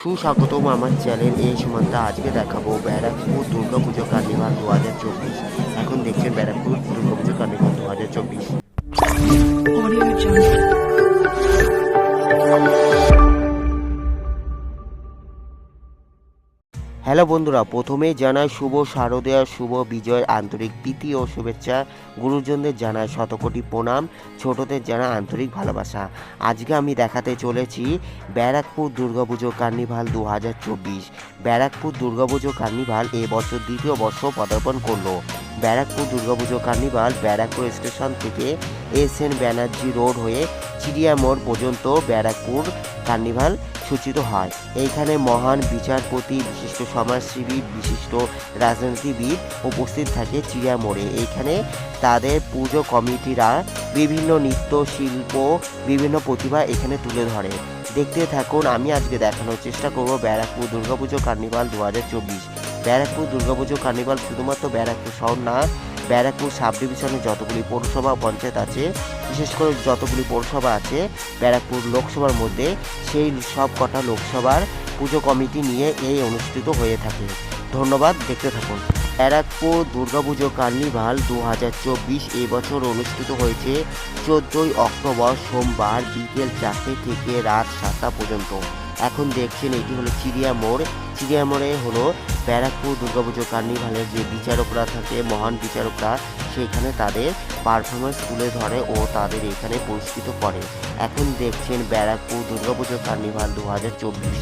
সুস্বাগতম আমার চ্যানেল এ সুমান্তা। আজকে দেখাবো ব্যারাকপুর দুর্গাপুজো কার্নিভাল 2024। এখন দেখছেন ব্যারাকপুর দুর্গাপুজো কার্নিভাল 2024। হ্যালো বন্ধুরা, প্রথমেই জানাই শুভ শারদীয়া, শুভ বিজয়, আন্তরিক প্রীতি ও শুভেচ্ছা। গুরুজনদের জানাই শতকোটি প্রণাম, ছোটদের জানাই আন্তরিক ভালোবাসা। আজকে আমি দেখাতে চলেছি ব্যারাকপুর দুর্গাপুজো কার্নিভাল 2024। ব্যারাকপুর দুর্গাপুজো কার্নিভাল এবছর দ্বিতীয় বর্ষ পদার্পণ করলো। ব্যারাকপুর দুর্গাপুজো কার্নিভাল ব্যারাকপুর স্টেশন থেকে SN ব্যানার্জি রোড হয়ে চিড়িয়া মোড় পর্যন্ত ব্যারাকপুর কার্নিভাল সূচিত হয়। এইখানে মহান বিচারপতি, বিশিষ্ট সমাজসেবী, বিশিষ্ট রাজনীতিবিদ উপস্থিত থাকে চিড়িয়া মোড়ে। এইখানে তাদের পুজো কমিটিরা বিভিন্ন নৃত্য শিল্প, বিভিন্ন প্রতিভা এখানে তুলে ধরে। দেখতে থাকুন, আমি আজকে দেখানোর চেষ্টা করব ব্যারাকপুর দুর্গাপুজো কার্নিভাল 2024। ব্যারাকপুর দুর্গাপুজো কার্নিভাল শুধুমাত্র ব্যারাকপুর শহর না, ব্যারাকপুর সাব ডিভিশনে যতগুলি পৌরসভা পঞ্চায়েত আছে, বিশেষ করে যতগুলি পৌরসভা আছে ব্যারাকপুর লোকসভার মধ্যে, সেই সব কটা লোকসভার পুজো কমিটি নিয়ে এই অনুষ্ঠিত হয়ে থাকে। ধন্যবাদ, দেখতে থাকুন। ব্যারাকপুর দুর্গাপুজো কার্নিভাল 2024 এবছর অনুষ্ঠিত হয়েছে 14ই অক্টোবর সোমবার বিকেল 4টে থেকে রাত 7টা পর্যন্ত। এখন দেখছেন এটি হলো চিড়িয়া মোড়। চিড়িয়া মোড়ে হলো ব্যারাকপুর দুর্গাপুজো কার্নিভালের যে বিচারকরা থাকে, মহান বিচারকরা, সেখানে তাদের পারফরমেন্স তুলে ধরে ও তাদের এখানে পুরস্কৃত করে। এখন দেখছেন ব্যারাকপুর দুর্গাপুজো কার্নিভাল 2024।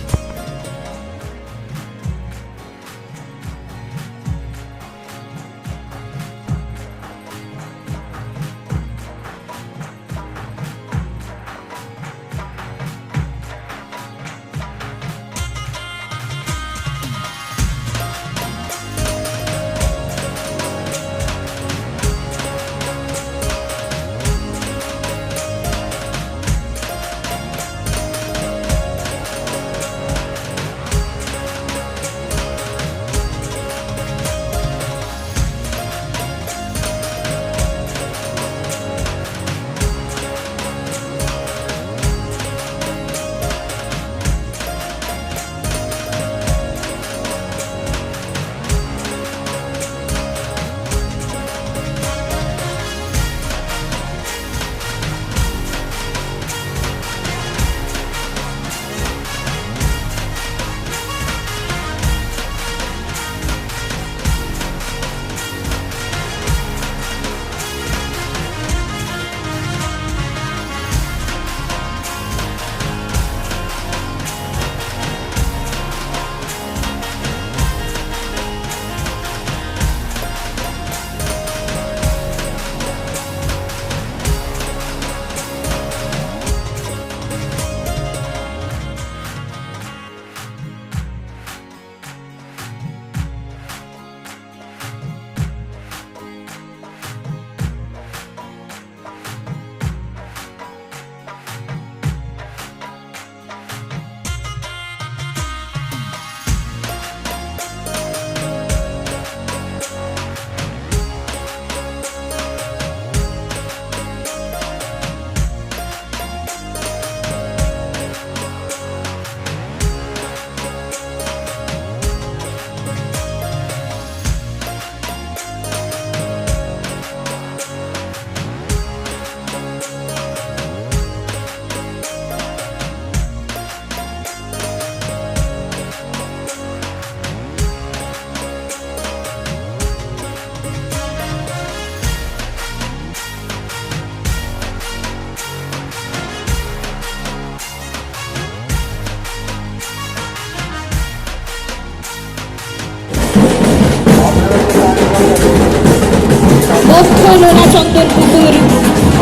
চন্দনপুকুর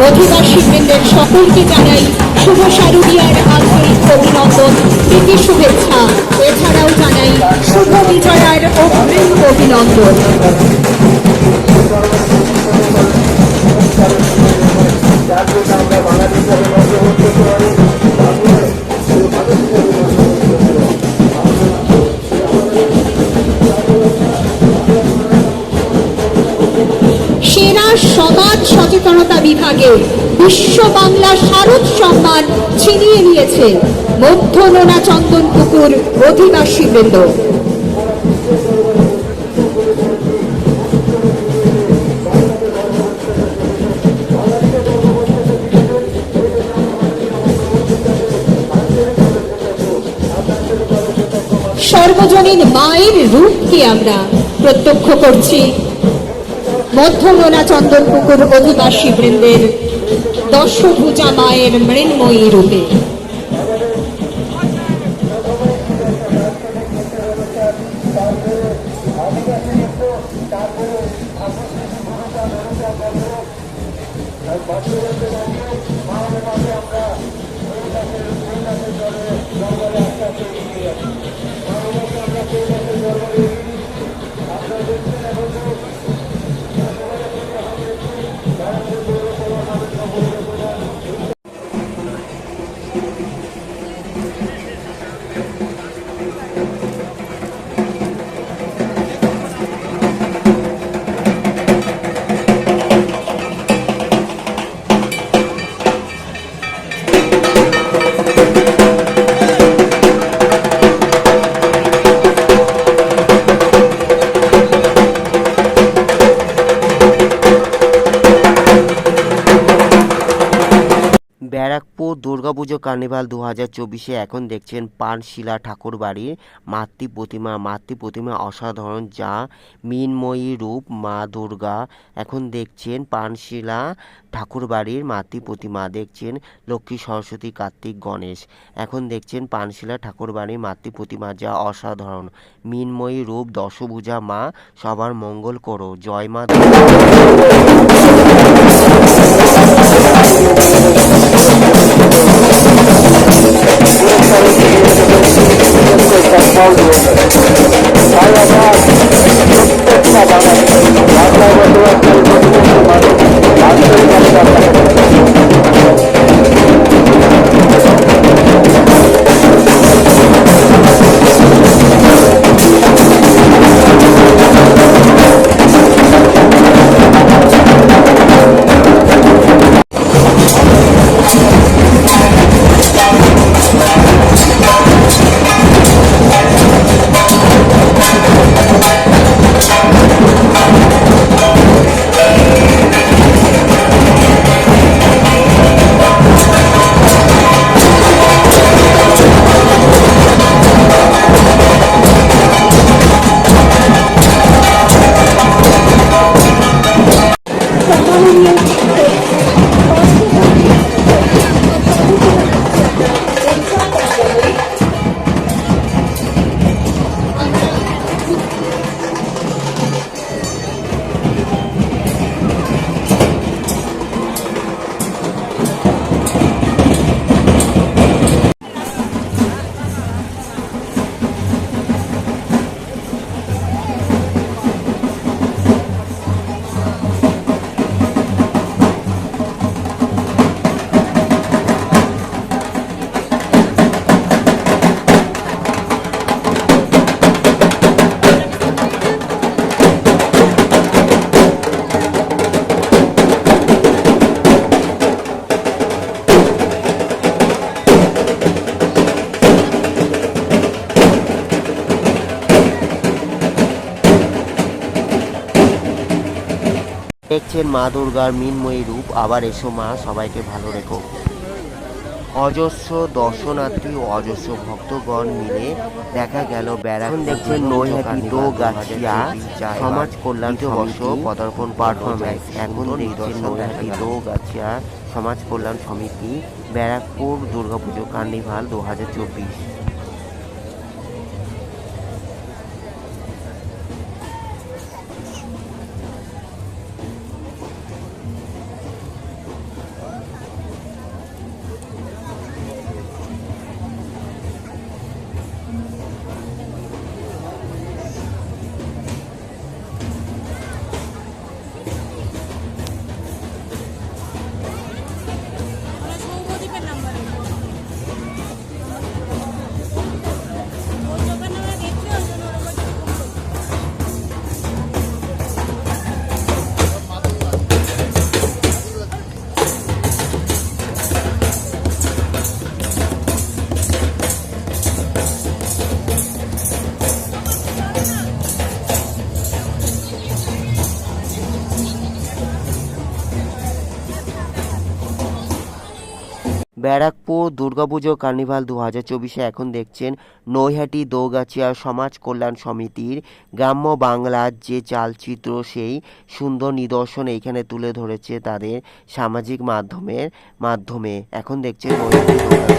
অধিবাসী বৃন্দের সকলকে জানাই শুভ শারদীয়ার আন্তরিক অভিনন্দন, প্রীতি শুভেচ্ছা। এছাড়াও জানাই শুভ বিজয়ার অগ্রিম অভিনন্দন। সেরা সমাজ সচেতনতা বিভাগে বিশ্ব বাংলা শারদ সম্মান ছিনিয়ে নিয়েছে মধ্য নোনা চন্দনপুকুর অধিবাসীবৃন্দ। সর্বজনীন মায়ের রূপকে আমরা প্রত্যক্ষ করছি মধ্য নোনা চন্দনপুকুর অধিবাসী বৃন্দের দশভুজা মায়ের মৃন্ময়ী রূপে। ব্যারাকপুর দুর্গাপুজো কার্নিভাল 2024-এ এখন দেখছেন পানশিলা ঠাকুর বাড়ির মাতৃপ্রতিমা অসাধারণ, যা মৃন্ময়ী রূপ মা দুর্গা। এখন দেখছেন পানশিলা ঠাকুর বাড়ির মাতৃপ্রতিমা, দেখছেন লক্ষ্মী, সরস্বতী, কার্তিক, গণেশ। এখন দেখছেন পানশিলা ঠাকুর বাড়ির মাতৃপ্রতিমা, যা অসাধারণ মৃন্ময়ী রূপ দশভুজা মা। সবার মঙ্গল করো, জয় মা দুর্গা। দেখছেন মা দুর্গার মৃন্ময়ী রূপ। আবার এসো মা, সবাইকে ভালো রেখো। অজস্র দর্শনার্থী ও অজস্র ভক্তগণ মিলে দেখা গেল ব্যারাকপুর। দেখছেন নৈহাটি দোগাছিয়া সমাজ কল্যাণ বর্ষ পদার্পণ পারফরমেন্স। এখন দেখছেন নৈহাটি দোগাছিয়া সমাজ কল্যাণ সমিতি ব্যারাকপুর দুর্গাপুজো কার্নিভাল 2024। ব্যারাকপুর দুর্গাপুজো কার্নিভাল 2024 এখন দেখছেন নৈহাটি দৌগাছিয়া সমাজ কল্যাণ সমিতির গ্রাম্য বাংলার যে চালচিত্র সেই সুন্দর নিদর্শন এইখানে তুলে ধরেছে তাদের সামাজিক মাধ্যমে এখন দেখছেন নৈহাটি দৌগাছিয়া।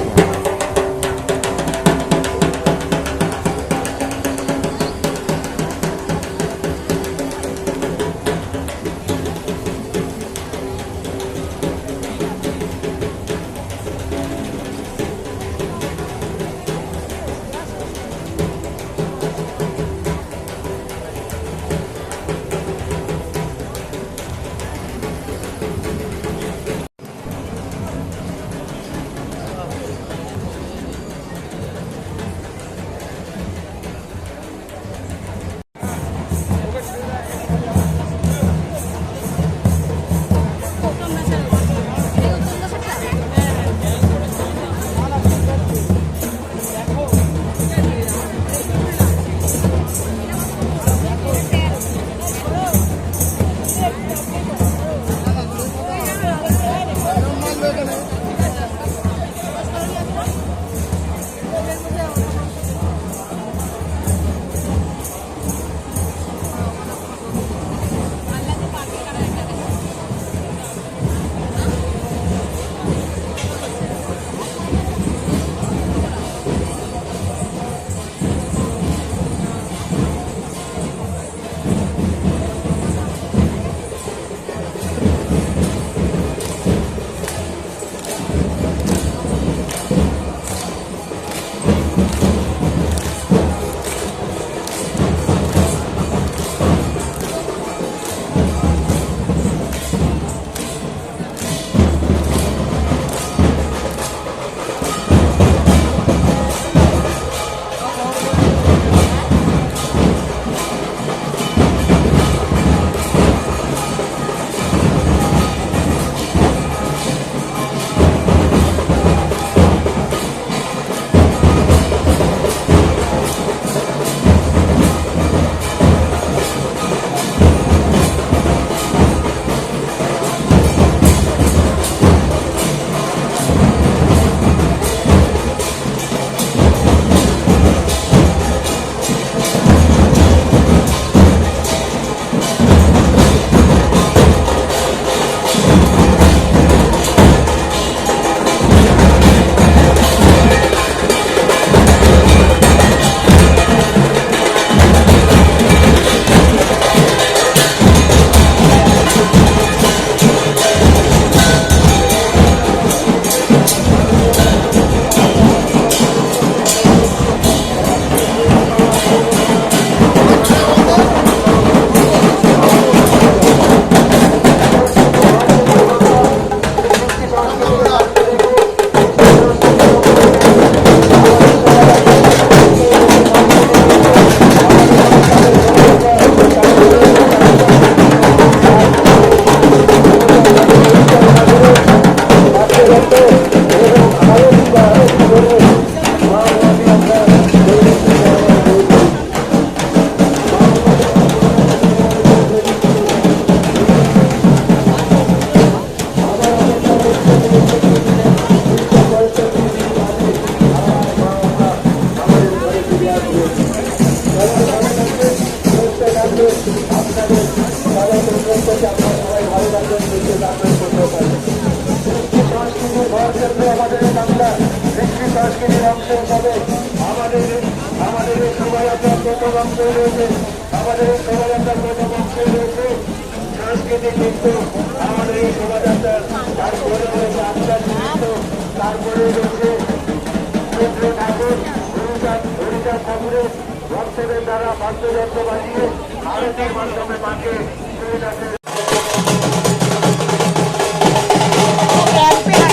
कैंप पे